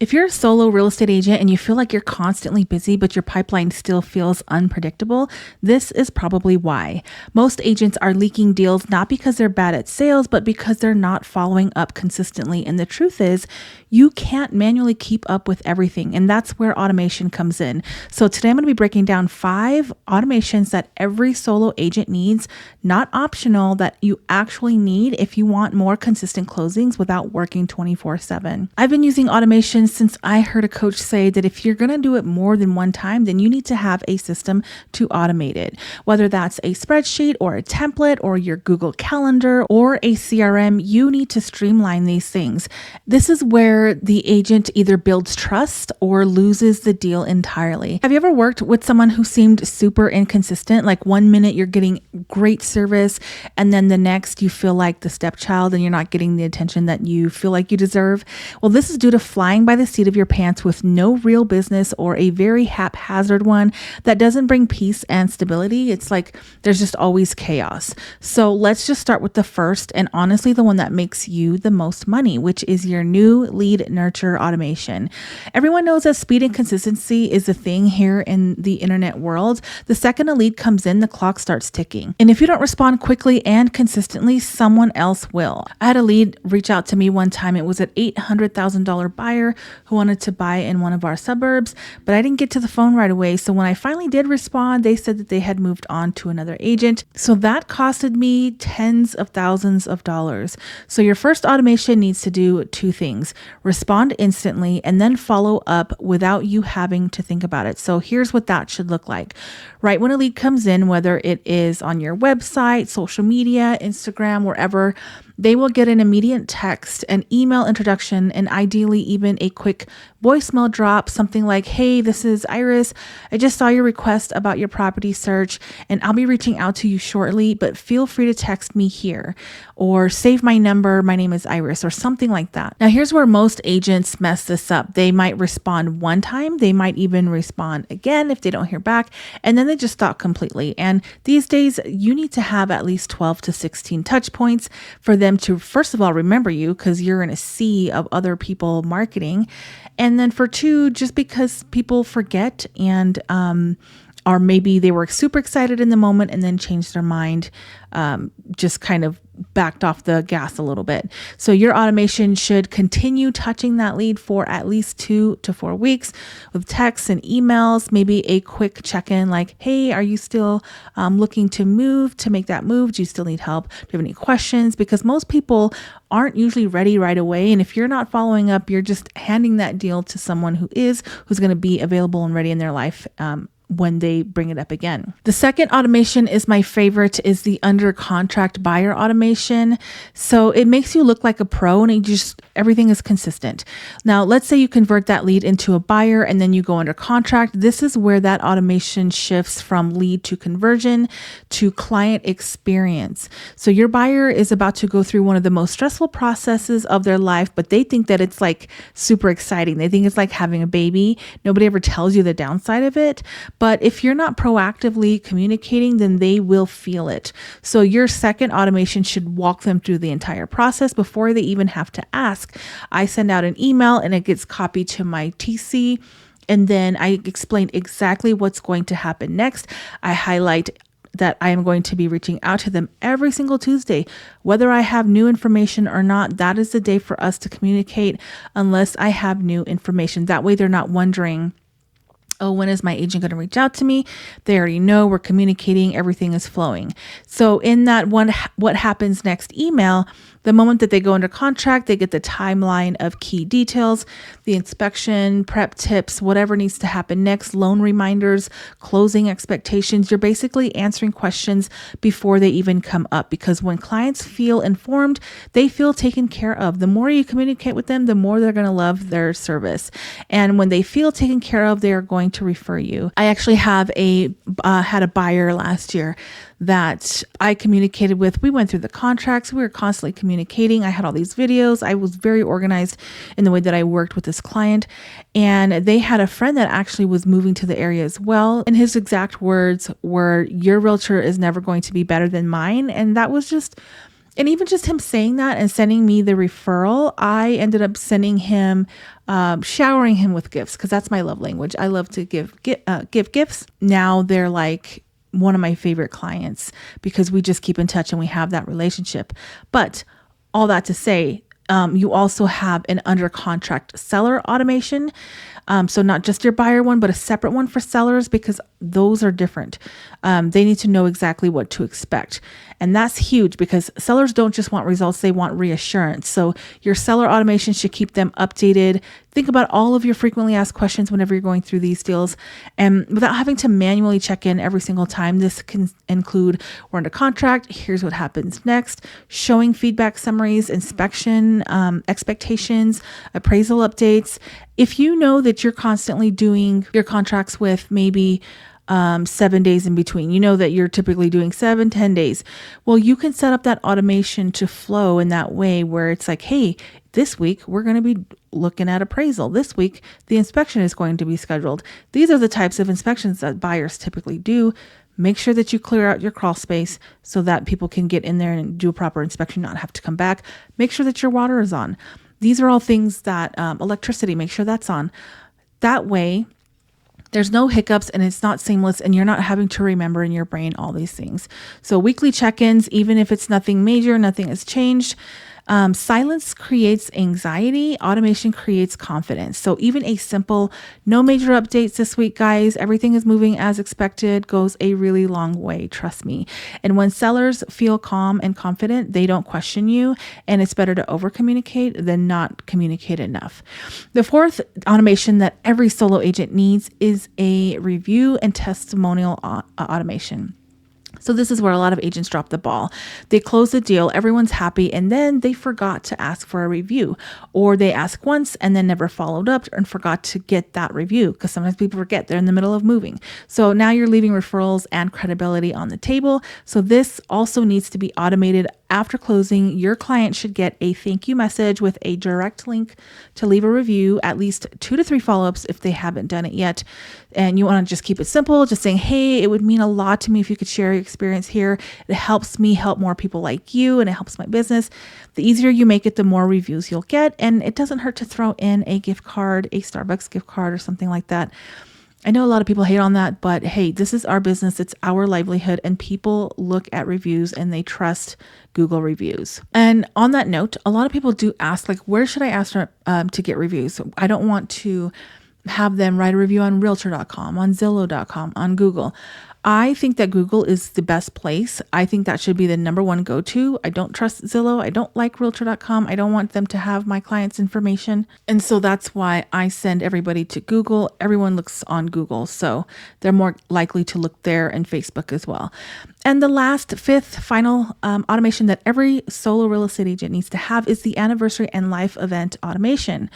If you're a solo real estate agent and you feel like you're constantly busy, but your pipeline still feels unpredictable, this is probably why. Most agents are leaking deals not because they're bad at sales, but because they're not following up consistently. And the truth is, you can't manually keep up with everything. And that's where automation comes in. So today I'm going to be breaking down 5 automations that every solo agent needs, not optional, that you actually need if you want more consistent closings without working 24/7. I've been using automation since I heard a coach say that if you're going to do it more than one time, then you need to have a system to automate it. Whether that's a spreadsheet or a template or your Google Calendar or a CRM, you need to streamline these things. This is where the agent either builds trust or loses the deal entirely. Have you ever worked with someone who seemed super inconsistent? Like one minute you're getting great service and then the next you feel like the stepchild and you're not getting the attention that you feel like you deserve? Well, this is due to flying by the seat of your pants with no real business or a very haphazard one that doesn't bring peace and stability. It's like there's just always chaos. So let's just start with the first and honestly the one that makes you the most money, which is your new lead nurture automation. Everyone knows that speed and consistency is a thing here in the internet world. The second a lead comes in, the clock starts ticking. And if you don't respond quickly and consistently, someone else will. I had a lead reach out to me one time. It was an $800,000 buyer who wanted to buy in one of our suburbs, but I didn't get to the phone right away. So when I finally did respond, they said that they had moved on to another agent. So that costed me tens of thousands of dollars. So your first automation needs to do 2 things: respond instantly and then follow up without you having to think about it. So here's what that should look like. Right when a lead comes in, whether it is on your website, social media, Instagram, wherever, they will get an immediate text, an email introduction, and ideally even a quick voicemail drop, something like, "Hey, this is Iris. I just saw your request about your property search and I'll be reaching out to you shortly, but feel free to text me here or save my number. My name is Iris," or something like that. Now, here's where most agents mess this up. They might respond one time. They might even respond again if they don't hear back, and then they just stop completely. And these days, you need to have at least 12 to 16 touch points for them to, first of all, remember you because you're in a sea of other people marketing. And then for 2, just because people forget and or maybe they were super excited in the moment and then changed their mind, just kind of backed off the gas a little bit. So your automation should continue touching that lead for at least 2 to 4 weeks with texts and emails, maybe a quick check-in like, "Hey, are you still looking to make that move? Do you still need help? Do you have any questions?" Because most people aren't usually ready right away. And if you're not following up, you're just handing that deal to someone who's going to be available and ready in their life when they bring it up again. The second automation is my favorite, is the under contract buyer automation. So it makes you look like a pro and everything is consistent. Now, let's say you convert that lead into a buyer and then you go under contract. This is where that automation shifts from lead to conversion to client experience. So your buyer is about to go through one of the most stressful processes of their life, but they think that it's like super exciting. They think it's like having a baby. Nobody ever tells you the downside of it. But if you're not proactively communicating, then they will feel it. So your second automation should walk them through the entire process before they even have to ask. I send out an email and it gets copied to my TC. And then I explain exactly what's going to happen next. I highlight that I am going to be reaching out to them every single Tuesday. Whether I have new information or not, that is the day for us to communicate unless I have new information. That way they're not wondering, "Oh, when is my agent going to reach out to me?" They already know, we're communicating, everything is flowing. So in that one, what happens next email, the moment that they go under contract, they get the timeline of key details, the inspection, prep tips, whatever needs to happen next, loan reminders, closing expectations. You're basically answering questions before they even come up, because when clients feel informed, they feel taken care of. The more you communicate with them, the more they're going to love their service. And when they feel taken care of, they are going to refer you. I actually had a buyer last year that I communicated with. We went through the contracts. We were constantly communicating. I had all these videos. I was very organized in the way that I worked with this client. And they had a friend that actually was moving to the area as well. And his exact words were, "Your realtor is never going to be better than mine." And that was just And even just him saying that and sending me the referral, I ended up sending him, showering him with gifts, because that's my love language. I love to give gifts. Now they're like one of my favorite clients because we just keep in touch and we have that relationship. But all that to say, you also have an under contract seller automation. So not just your buyer one, but a separate one for sellers, because those are different. They need to know exactly what to expect. And that's huge because sellers don't just want results, they want reassurance. So your seller automation should keep them updated. Think about all of your frequently asked questions whenever you're going through these deals. And without having to manually check in every single time, this can include, we're under contract, here's what happens next, showing feedback summaries, inspection, expectations, appraisal updates. If you know that you're constantly doing your contracts with maybe 7 days in between, you know that you're typically doing 7-10 days. Well, you can set up that automation to flow in that way where it's like, hey, this week we're going to be looking at appraisal. This week, the inspection is going to be scheduled. These are the types of inspections that buyers typically do. Make sure that you clear out your crawl space so that people can get in there and do a proper inspection, not have to come back. Make sure that your water is on. These are all things that electricity, make sure that's on. That way, there's no hiccups and it's not seamless and you're not having to remember in your brain all these things. So weekly check-ins, even if it's nothing major, nothing has changed. Silence creates anxiety. Automation creates confidence. So even a simple, no major updates this week, guys, everything is moving as expected, goes a really long way. Trust me. And when sellers feel calm and confident, they don't question you. And it's better to over communicate than not communicate enough. The fourth automation that every solo agent needs is a review and testimonial automation. So this is where a lot of agents drop the ball. They close the deal, everyone's happy, and then they forgot to ask for a review, or they ask once and then never followed up and forgot to get that review, because sometimes people forget they're in the middle of moving. So now you're leaving referrals and credibility on the table. So this also needs to be automated. After closing, your client should get a thank you message with a direct link to leave a review, at least 2 to 3 follow-ups if they haven't done it yet. And you want to just keep it simple, just saying, hey, it would mean a lot to me if you could share your experience here. It helps me help more people like you, and it helps my business. The easier you make it, the more reviews you'll get. And it doesn't hurt to throw in a gift card, a Starbucks gift card or something like that. I know a lot of people hate on that, but hey, this is our business. It's our livelihood, and people look at reviews and they trust Google reviews. And on that note, a lot of people do ask, like, where should I ask for, to get reviews? I don't want to have them write a review on realtor.com, on Zillow.com, on Google. I think that Google is the best place. I think that should be the number one go-to. I don't trust Zillow. I don't like realtor.com. I don't want them to have my clients' information. And so that's why I send everybody to Google. Everyone looks on Google, so they're more likely to look there, and Facebook as well. And the last, fifth, final automation that every solo real estate agent needs to have is the anniversary and life event automation.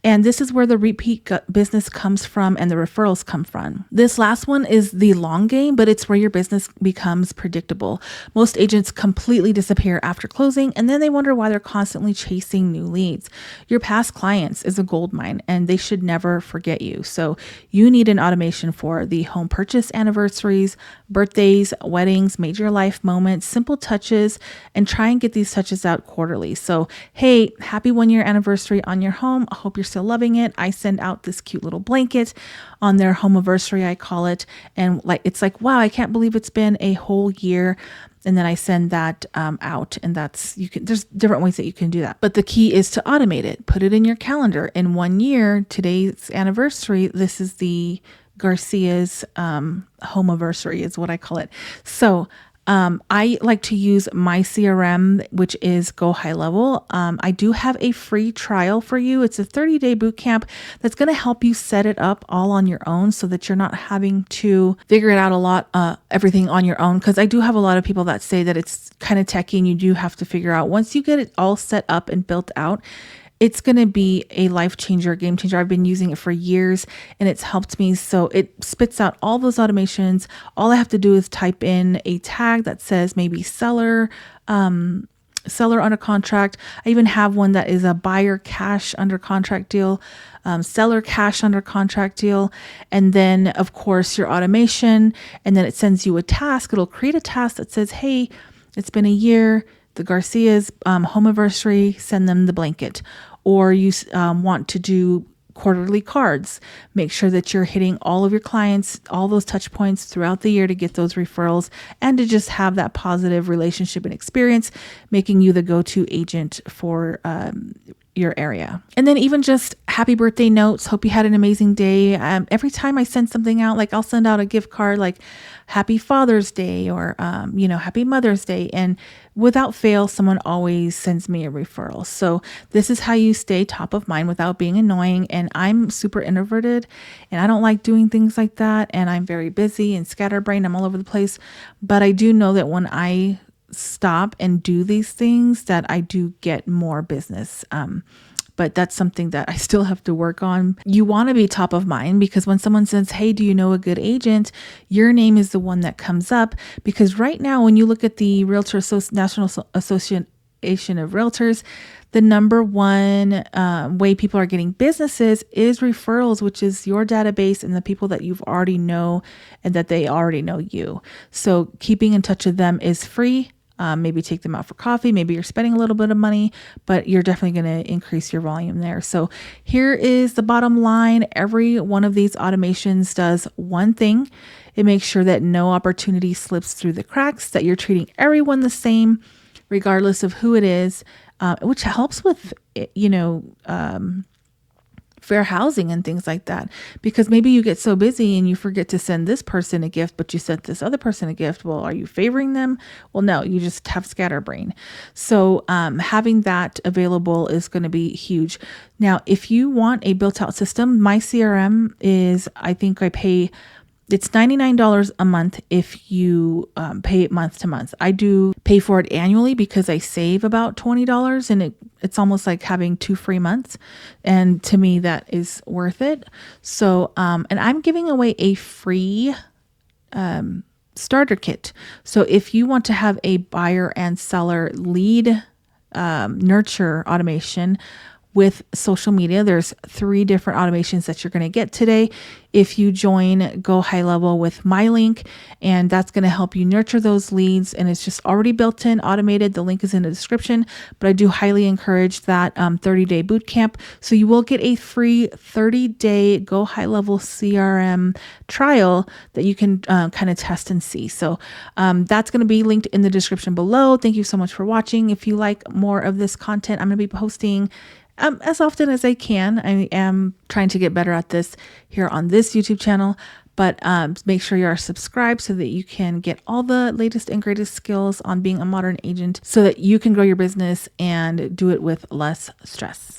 And this is where the repeat business comes from and the referrals come from. This last one is the long game, but it's where your business becomes predictable. Most agents completely disappear after closing, and then they wonder why they're constantly chasing new leads. Your past clients is a gold mine, and they should never forget you. So you need an automation for the home purchase anniversaries, birthdays, weddings, major life moments, simple touches, and try and get these touches out quarterly. So, hey, happy 1-year anniversary on your home. I hope you're still loving it. I send out this cute little blanket on their home anniversary, I call it. And it's like, wow, I can't believe it's been a whole year. And then I send that out, and there's different ways that you can do that. But the key is to automate it. Put it in your calendar. In 1 year, today's anniversary, this is the Garcia's home anniversary is what I call it. So I like to use my CRM, which is Go High Level. I do have a free trial for you. It's a 30-day boot camp that's going to help you set it up all on your own so that you're not having to figure it out everything on your own. Because I do have a lot of people that say that it's kind of techy and you do have to figure out once you get it all set up and built out, it's going to be a life changer, game changer. I've been using it for years and it's helped me. So it spits out all those automations. All I have to do is type in a tag that says maybe seller under contract. I even have one that is a buyer cash under contract deal, seller cash under contract deal. And then of course your automation, and then it sends you a task. It'll create a task that says, hey, it's been a year. the Garcias home anniversary, send them the blanket. Or you want to do quarterly cards, make sure that you're hitting all of your clients, all those touch points throughout the year to get those referrals and to just have that positive relationship and experience, making you the go-to agent for your area. And then even just happy birthday notes. Hope you had an amazing day. Every time I send something out, like I'll send out a gift card like Happy Father's Day or, Happy Mother's Day. And without fail, someone always sends me a referral. So this is how you stay top of mind without being annoying. And I'm super introverted and I don't like doing things like that. And I'm very busy and scatterbrained. I'm all over the place. But I do know that when I stop and do these things that I do get more business. But that's something that I still have to work on. You want to be top of mind because when someone says, hey, do you know a good agent? Your name is the one that comes up because right now, when you look at the National Association of Realtors, the number one way people are getting businesses is referrals, which is your database and the people that you've already know and that they already know you. So keeping in touch with them is free. Maybe take them out for coffee. Maybe you're spending a little bit of money, but you're definitely going to increase your volume there. So here is the bottom line. Every one of these automations does one thing. It makes sure that no opportunity slips through the cracks, that you're treating everyone the same, regardless of who it is, which helps with, fair housing and things like that, because maybe you get so busy and you forget to send this person a gift, but you sent this other person a gift. Well, are you favoring them? Well, no, you just have scatterbrain. So having that available is going to be huge. Now, if you want a built out system, my CRM is, I think I pay, it's $99 a month if you pay it month to month. I do pay for it annually because I save about $20 and it's almost like having 2 free months. And to me, that is worth it. So, and I'm giving away a free starter kit. So if you want to have a buyer and seller lead nurture automation with social media, there's 3 different automations that you're going to get today if you join Go High Level with my link, and that's going to help you nurture those leads. And it's just already built in, automated. The link is in the description, but I do highly encourage that 30-day boot camp. So you will get a free 30-day Go High Level CRM trial that you can kind of test and see. So that's going to be linked in the description below. Thank you so much for watching. If you like more of this content, I'm going to be posting as often as I can. I am trying to get better at this here on this YouTube channel, but make sure you are subscribed so that you can get all the latest and greatest skills on being a modern agent so that you can grow your business and do it with less stress.